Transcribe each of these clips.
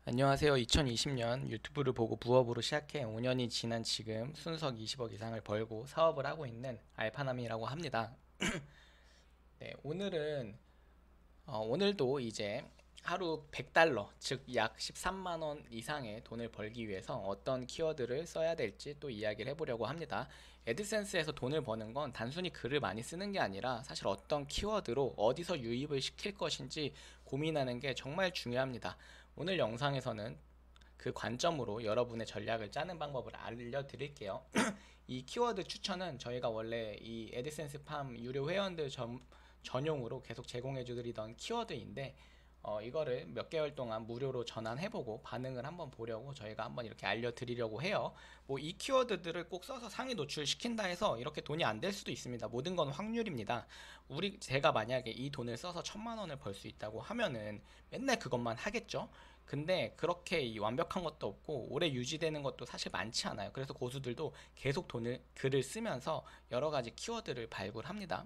안녕하세요. 2020년 유튜브를 보고 부업으로 시작해 5년이 지난 지금 순석 20억 이상을 벌고 사업을 하고 있는 알파남이라고 합니다. 네, 오늘도 이제 하루 100달러, 즉 약 13만 원 이상의 돈을 벌기 위해서 어떤 키워드를 써야 될지 또 이야기를 해보려고 합니다. 애드센스에서 돈을 버는 건 단순히 글을 많이 쓰는 게 아니라 사실 어떤 키워드로 어디서 유입을 시킬 것인지 고민하는 게 정말 중요합니다. 오늘 영상에서는 그 관점으로 여러분의 전략을 짜는 방법을 알려드릴게요. 이 키워드 추천은 저희가 원래 이 애드센스 팜 유료 회원들 전용으로 계속 제공해주드리던 키워드인데 이거를 몇 개월 동안 무료로 전환해보고 반응을 한번 보려고 저희가 한번 이렇게 알려드리려고 해요. 뭐 이 키워드들을 꼭 써서 상위 노출시킨다 해서 이렇게 돈이 안 될 수도 있습니다. 모든 건 확률입니다. 제가 만약에 이 돈을 써서 1,000만 원을 벌 수 있다고 하면은 맨날 그것만 하겠죠. 근데 그렇게 이 완벽한 것도 없고 오래 유지되는 것도 사실 많지 않아요. 그래서 고수들도 계속 글을 쓰면서 여러 가지 키워드를 발굴합니다.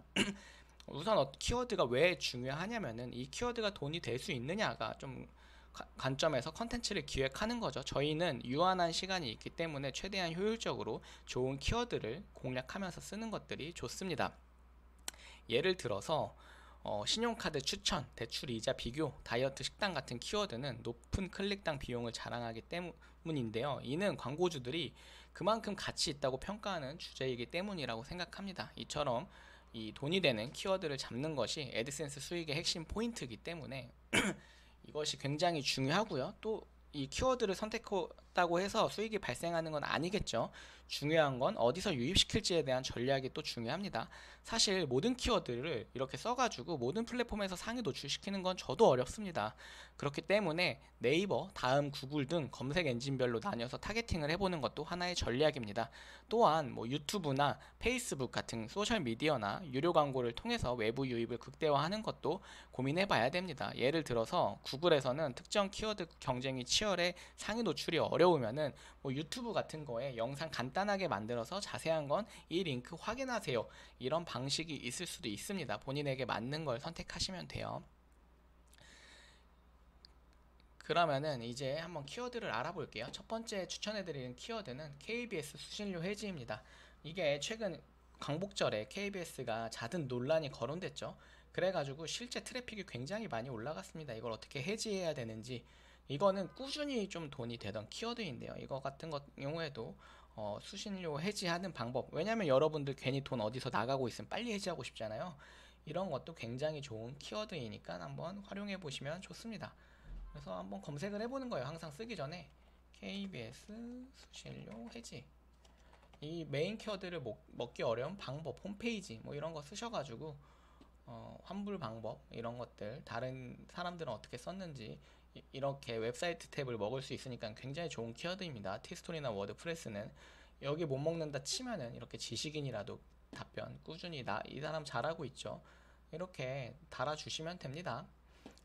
우선 키워드가 왜 중요하냐면은 이 키워드가 돈이 될 수 있느냐가 좀 관점에서 컨텐츠를 기획하는 거죠. 저희는 유한한 시간이 있기 때문에 최대한 효율적으로 좋은 키워드를 공략하면서 쓰는 것들이 좋습니다. 예를 들어서 신용카드 추천, 대출 이자 비교, 다이어트 식단 같은 키워드는 높은 클릭당 비용을 자랑하기 때문인데요. 이는 광고주들이 그만큼 가치 있다고 평가하는 주제이기 때문이라고 생각합니다. 이처럼 이 돈이 되는 키워드를 잡는 것이 애드센스 수익의 핵심 포인트이기 때문에 이것이 굉장히 중요하고요. 또 이 키워드를 선택했다고 해서 수익이 발생하는 건 아니겠죠. 중요한 건 어디서 유입시킬지에 대한 전략이 또 중요합니다. 사실 모든 키워드를 이렇게 써가지고 모든 플랫폼에서 상위 노출시키는 건 저도 어렵습니다. 그렇기 때문에 네이버, 다음 구글 등 검색 엔진별로 나뉘어서 타겟팅을 해보는 것도 하나의 전략입니다. 또한 뭐 유튜브나 페이스북 같은 소셜미디어나 유료 광고를 통해서 외부 유입을 극대화하는 것도 고민해봐야 됩니다. 예를 들어서 구글에서는 특정 키워드 경쟁이 치열해 상위 노출이 어려우면은 뭐 유튜브 같은 거에 영상 간단하게 만들어서 자세한 건 이 링크 확인하세요. 이런 방식이 있을 수도 있습니다. 본인에게 맞는 걸 선택하시면 돼요. 그러면은 이제 한번 키워드를 알아볼게요. 첫 번째 추천해드리는 키워드는 KBS 수신료 해지입니다. 이게 최근 광복절에 KBS가 잦은 논란이 거론됐죠. 그래가지고 실제 트래픽이 굉장히 많이 올라갔습니다. 이걸 어떻게 해지해야 되는지. 이거는 꾸준히 좀 돈이 되던 키워드인데요. 이거 같은 경우에도 수신료 해지하는 방법. 왜냐면 여러분들 괜히 돈 어디서 나가고 있으면 빨리 해지하고 싶잖아요. 이런 것도 굉장히 좋은 키워드이니까 한번 활용해 보시면 좋습니다. 그래서 한번 검색을 해보는 거예요. 항상 쓰기 전에 KBS 수신료 해지, 이 메인 키워드를 먹기 어려운 방법, 홈페이지 뭐 이런 거 쓰셔가지고 환불 방법 이런 것들 다른 사람들은 어떻게 썼는지 이렇게 웹사이트 탭을 먹을 수 있으니까 굉장히 좋은 키워드입니다. 티스토리나 워드프레스는 여기 못 먹는다 치면은 이렇게 지식인이라도 답변 꾸준히 이 사람 잘하고 있죠. 이렇게 달아주시면 됩니다.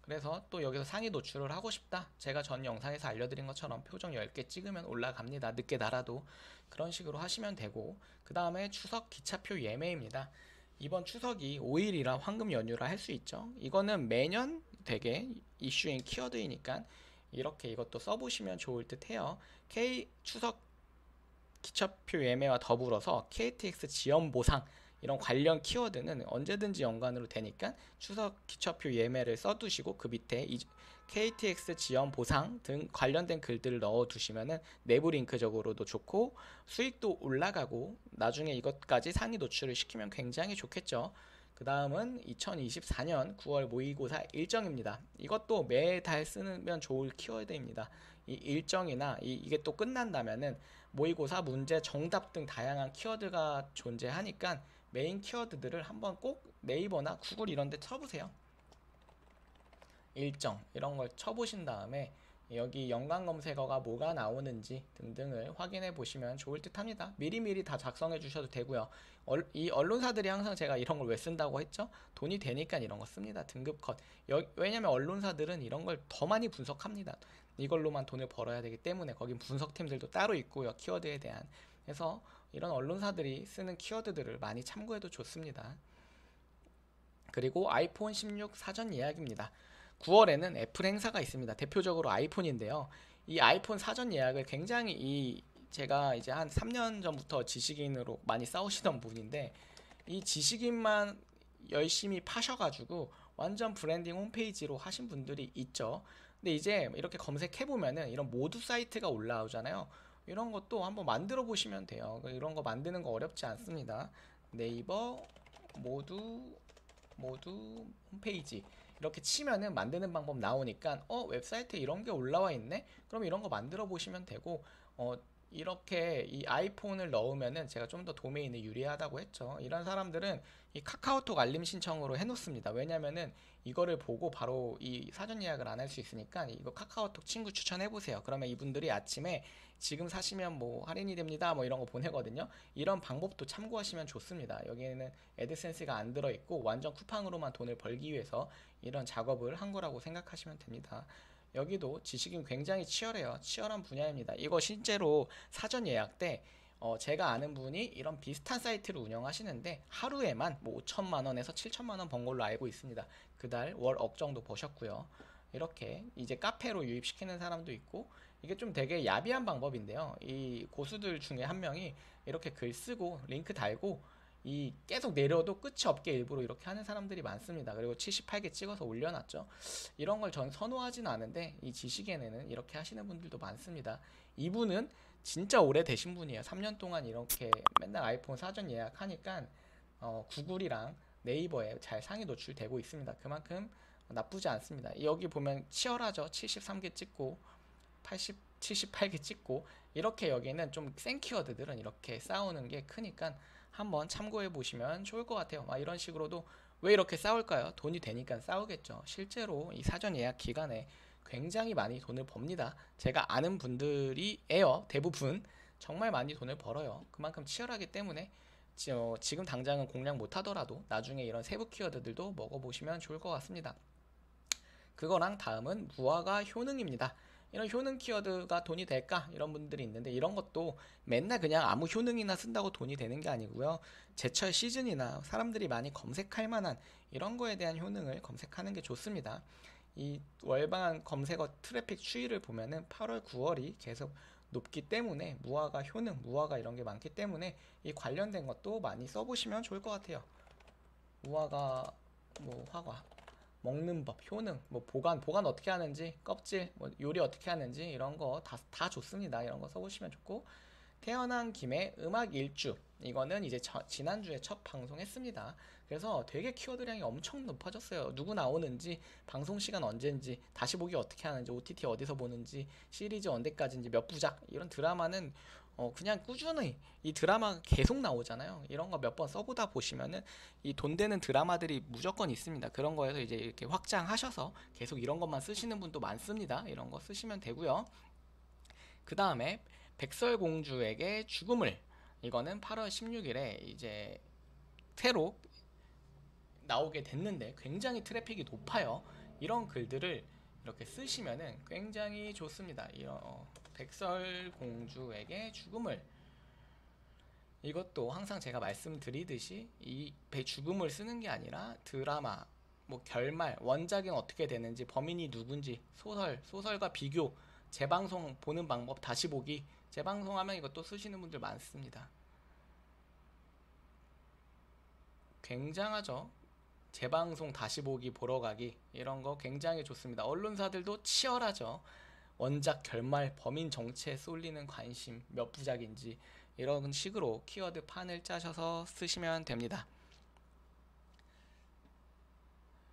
그래서 또 여기서 상위 노출을 하고 싶다. 제가 전 영상에서 알려드린 것처럼 표정 10개 찍으면 올라갑니다. 늦게 달아도 그런 식으로 하시면 되고, 그 다음에 추석 기차표 예매입니다. 이번 추석이 5일이라 황금 연휴라 할 수 있죠. 이거는 매년 되게 이슈인 키워드이니까 이렇게 이것도 써보시면 좋을 듯 해요. 추석 기차표 예매와 더불어서 KTX 지연 보상 이런 관련 키워드는 언제든지 연관으로 되니까 추석 기차표 예매를 써두시고 그 밑에 KTX 지연 보상 등 관련된 글들을 넣어두시면은 내부 링크적으로도 좋고 수익도 올라가고 나중에 이것까지 상위 노출을 시키면 굉장히 좋겠죠. 그 다음은 2024년 9월 모의고사 일정입니다. 이것도 매달 쓰면 좋을 키워드입니다. 이 일정이나 이게 또 끝난다면은 모의고사 문제 정답 등 다양한 키워드가 존재하니까 메인 키워드들을 한번 꼭 네이버나 구글 이런 데 쳐보세요. 일정 이런 걸 쳐보신 다음에 여기 연관 검색어가 뭐가 나오는지 등등을 확인해 보시면 좋을 듯 합니다. 미리미리 다 작성해 주셔도 되고요. 이 언론사들이 항상 제가 이런 걸 왜 쓴다고 했죠? 돈이 되니까 이런 거 씁니다. 등급 컷. 왜냐면 언론사들은 이런 걸 더 많이 분석합니다. 이걸로만 돈을 벌어야 되기 때문에 거긴 분석팀들도 따로 있고요. 키워드에 대한. 그래서 이런 언론사들이 쓰는 키워드들을 많이 참고해도 좋습니다. 그리고 아이폰 16 사전 예약입니다. 9월에는 애플 행사가 있습니다. 대표적으로 아이폰인데요. 이 아이폰 사전 예약을 굉장히 제가 이제 한 3년 전부터 지식인으로 많이 싸우시던 분인데 이 지식인만 열심히 파셔가지고 완전 브랜딩 홈페이지로 하신 분들이 있죠. 근데 이제 이렇게 검색해보면은 이런 모두 사이트가 올라오잖아요. 이런 것도 한번 만들어 보시면 돼요. 이런 거 만드는 거 어렵지 않습니다. 네이버 모두 홈페이지 이렇게 치면은 만드는 방법 나오니까 웹사이트에 이런 게 올라와 있네? 그럼 이런 거 만들어 보시면 되고 이렇게 이 아이폰을 넣으면은 제가 좀 더 도메인에 유리하다고 했죠. 이런 사람들은 이 카카오톡 알림 신청으로 해놓습니다. 왜냐면은 이거를 보고 바로 이 사전 예약을 안 할 수 있으니까 이거 카카오톡 친구 추천해 보세요. 그러면 이분들이 아침에 지금 사시면 뭐 할인이 됩니다. 뭐 이런 거 보내거든요. 이런 방법도 참고하시면 좋습니다. 여기에는 애드센스가 안 들어있고 완전 쿠팡으로만 돈을 벌기 위해서 이런 작업을 한 거라고 생각하시면 됩니다. 여기도 지식인 굉장히 치열해요. 치열한 분야입니다. 이거 실제로 사전 예약 때 제가 아는 분이 이런 비슷한 사이트를 운영하시는데 하루에만 뭐 5천만 원에서 7천만 원 번 걸로 알고 있습니다. 그달 월 억 정도 버셨고요. 이렇게 이제 카페로 유입시키는 사람도 있고 이게 좀 되게 야비한 방법인데요. 이 고수들 중에 한 명이 이렇게 글 쓰고 링크 달고 이 계속 내려도 끝이 없게 일부러 이렇게 하는 사람들이 많습니다. 그리고 78개 찍어서 올려놨죠. 이런 걸 전 선호하진 않은데 이 지식인에는 이렇게 하시는 분들도 많습니다. 이분은 진짜 오래되신 분이에요. 3년 동안 이렇게 맨날 아이폰 사전 예약하니까 구글이랑 네이버에 잘 상위 노출되고 있습니다. 그만큼 나쁘지 않습니다. 여기 보면 치열하죠. 73개 찍고 78개 찍고 이렇게 여기는 좀 센 키워드들은 이렇게 싸우는 게 크니까 한번 참고해 보시면 좋을 것 같아요. 이런 식으로도 왜 이렇게 싸울까요? 돈이 되니까 싸우겠죠. 실제로 이 사전 예약 기간에 굉장히 많이 돈을 법니다. 제가 아는 분들이에요. 대부분 정말 많이 돈을 벌어요. 그만큼 치열하기 때문에 지금 당장은 공략 못 하더라도 나중에 이런 세부 키워드들도 먹어보시면 좋을 것 같습니다. 그거랑 다음은 무화과 효능입니다. 이런 효능 키워드가 돈이 될까? 이런 분들이 있는데 이런 것도 맨날 그냥 아무 효능이나 쓴다고 돈이 되는 게 아니고요. 제철 시즌이나 사람들이 많이 검색할 만한 이런 거에 대한 효능을 검색하는 게 좋습니다. 이 월방 검색어 트래픽 추이를 보면은 8월, 9월이 계속 높기 때문에 무화과 효능, 무화과 이런 게 많기 때문에 이 관련된 것도 많이 써보시면 좋을 것 같아요. 무화과, 뭐 화과. 먹는 법, 효능, 뭐 보관 어떻게 하는지, 껍질, 뭐 요리 어떻게 하는지 이런 거 다 좋습니다. 이런 거 써보시면 좋고 태어난 김에 음악 일주 이거는 이제 지난주에 첫 방송했습니다. 그래서 되게 키워드량이 엄청 높아졌어요. 누구 나오는지, 방송 시간 언제인지, 다시 보기 어떻게 하는지, OTT 어디서 보는지, 시리즈 언제까지인지, 몇 부작 이런 드라마는 그냥 꾸준히 이 드라마 계속 나오잖아요. 이런 거 몇 번 써보다 보시면은 이 돈 되는 드라마들이 무조건 있습니다. 그런 거에서 이제 이렇게 확장하셔서 계속 이런 것만 쓰시는 분도 많습니다. 이런 거 쓰시면 되고요. 그 다음에 백설공주에게 죽음을 이거는 8월 16일에 이제 새로 나오게 됐는데 굉장히 트래픽이 높아요. 이런 글들을 이렇게 쓰시면은 굉장히 좋습니다. 백설공주에게 죽음을 이것도 항상 제가 말씀드리듯이 이 죽음을 쓰는 게 아니라 드라마 뭐 결말 원작은 어떻게 되는지 범인이 누군지 소설과 비교 재방송 보는 방법 다시 보기 재방송하면 이것도 쓰시는 분들 많습니다. 굉장하죠. 재방송 다시 보기 보러 가기 이런 거 굉장히 좋습니다. 언론사들도 치열하죠. 원작 결말 범인 정체에 쏠리는 관심 몇 부작인지 이런 식으로 키워드 판을 짜셔서 쓰시면 됩니다.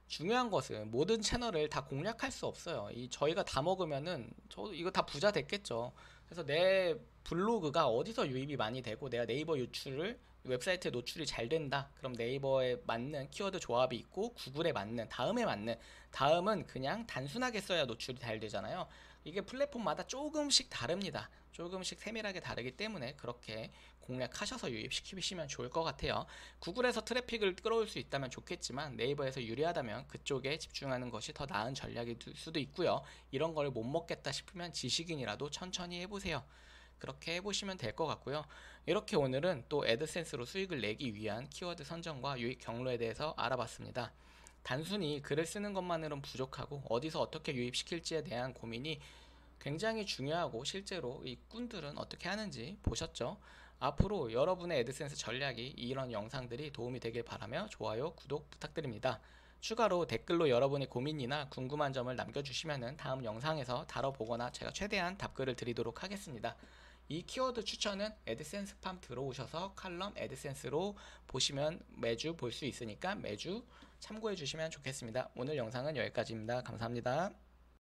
중요한 것은 모든 채널을 다 공략할 수 없어요. 저희가 다 먹으면은 저도 이거 다 부자 됐겠죠. 그래서 내 블로그가 어디서 유입이 많이 되고 내가 네이버 유출을 웹사이트에 노출이 잘 된다. 그럼 네이버에 맞는 키워드 조합이 있고 구글에 맞는 다음에 맞는 다음은 그냥 단순하게 써야 노출이 잘 되잖아요. 이게 플랫폼마다 조금씩 다릅니다. 조금씩 세밀하게 다르기 때문에 그렇게 공략하셔서 유입시키시면 좋을 것 같아요. 구글에서 트래픽을 끌어올 수 있다면 좋겠지만 네이버에서 유리하다면 그쪽에 집중하는 것이 더 나은 전략일 수도 있고요. 이런 걸 못 먹겠다 싶으면 지식인이라도 천천히 해보세요. 그렇게 해보시면 될 것 같고요. 이렇게 오늘은 또 애드센스로 수익을 내기 위한 키워드 선정과 유익 경로에 대해서 알아봤습니다. 단순히 글을 쓰는 것만으로는 부족하고 어디서 어떻게 유입시킬지에 대한 고민이 굉장히 중요하고 실제로 이 꾼들은 어떻게 하는지 보셨죠? 앞으로 여러분의 애드센스 전략이 이런 영상들이 도움이 되길 바라며 좋아요, 구독 부탁드립니다. 추가로 댓글로 여러분의 고민이나 궁금한 점을 남겨주시면 다음 영상에서 다뤄보거나 제가 최대한 답글을 드리도록 하겠습니다. 이 키워드 추천은 애드센스 팜 들어오셔서 칼럼 애드센스로 보시면 매주 볼 수 있으니까 매주 참고해 주시면 좋겠습니다. 오늘 영상은 여기까지입니다. 감사합니다.